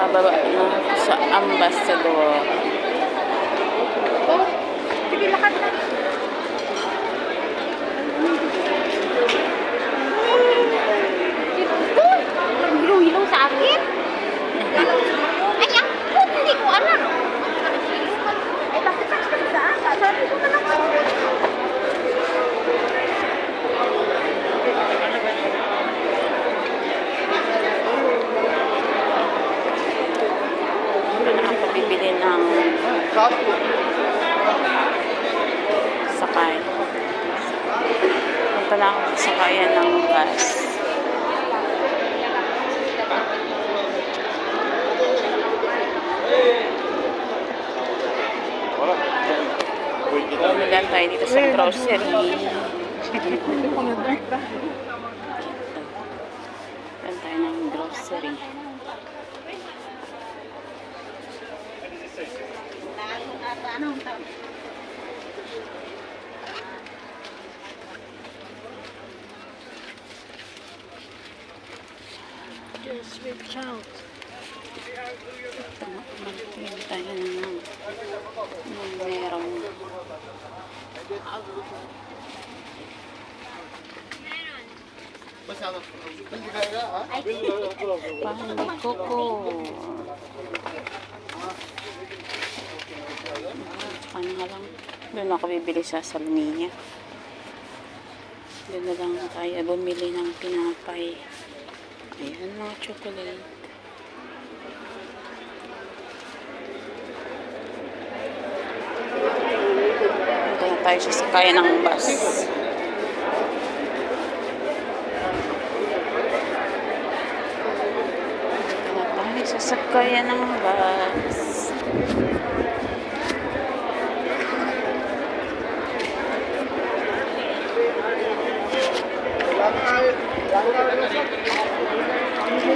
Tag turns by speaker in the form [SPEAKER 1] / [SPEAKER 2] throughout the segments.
[SPEAKER 1] Bababa na sa Ambassador.
[SPEAKER 2] Sige, lakad na. Naghilaw-hilaw sa akin. Ay, ako, hindi ko alam. Ay, bakit sa saan? Sabi ko na lang.
[SPEAKER 1] Nakakabibili ng sakay. Punta na ako sa sakayan ng bus. Bumili tayo dito sa grocery. Bumili tayo ng grocery. Just reach out. Bumili tayo ng merong Pangkoko. Ano nga lang, doon ako bibili sa Salmiya. Doon na lang tayo bumili ng pinapay. Ayan, mga chocolate. Punta na tayo sa sakayan ng bus. Sasakayan ng bus.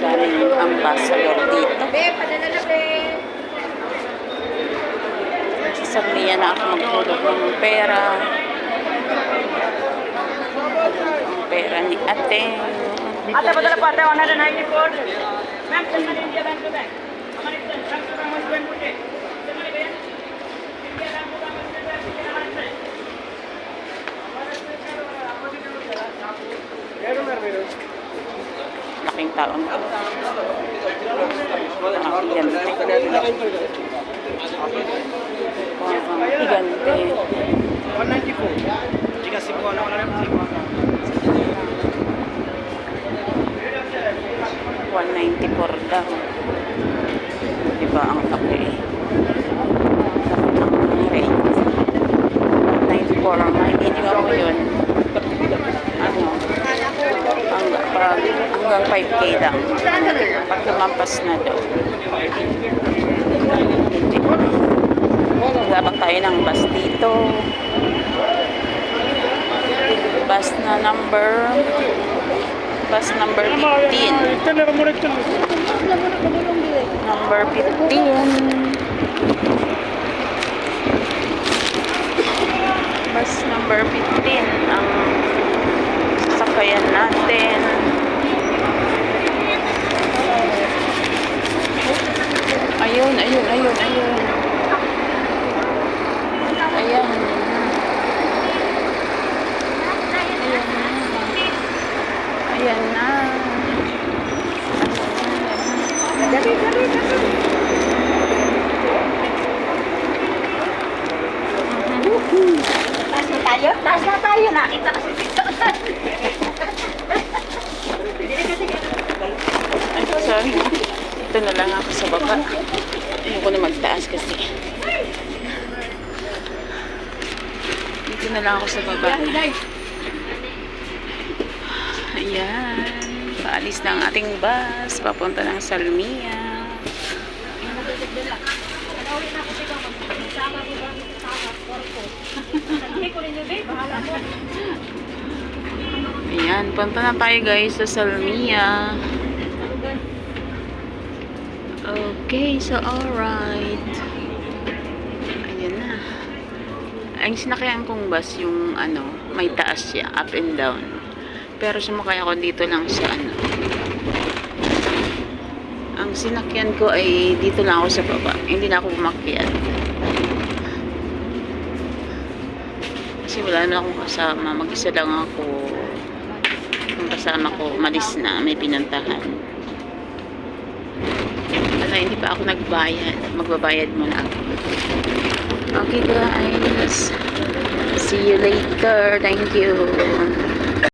[SPEAKER 1] Galing yung ambassador dito. Sasabihan na ako magtulog ng pera. Ang pera ni ate.
[SPEAKER 3] Ate, padala po ate, 194. Ma'am, saan na India Bank to Bank? Amar ito, saan ko kang husband po siya? Saan na ba yan? India Bank to Bank,
[SPEAKER 1] Laking taon ko. Higante. Higante.
[SPEAKER 3] 194. Jika sipo na wala rin.
[SPEAKER 1] 194 daw. Diba ang laki eh. Laki ng rate. 194. Mahigitiwa ko yun. Ano? Hanggang 5K lang. Pag lumampas na daw. Gabang tayo ng bus dito. Bus na number 15. Number 15. Bus number 15 ang sasakayan natin. Ayun. Ayan. Ayan na.
[SPEAKER 2] Dali. Taas na tayo. Nakita kasi dito.
[SPEAKER 1] Ay, sorry. Ito na lang ako sa baba. Ayoko na magtaas kasi. Dito na lang ako sa baba. Ayan. Paalis na ang ating bus. Papunta ng Salmiya. Ayan. Punta na tayo guys sa Salmiya. Okay. So alright. Ayan na. Ang sinakyan kong bus yung ano, may taas siya. Up and down. Pero sumakay ako dito lang sa ano. Ang Ang sinakyan ko ay dito lang ako sa baba. Hindi na ako umakyat. Kasi wala na akong kasama. Mag-isa lang ako. Ang kasama ko, malis na. May pinuntahan. Wala, hindi pa ako nagbayad. Magbabayad muna ako. Okay guys. See you later. Thank you.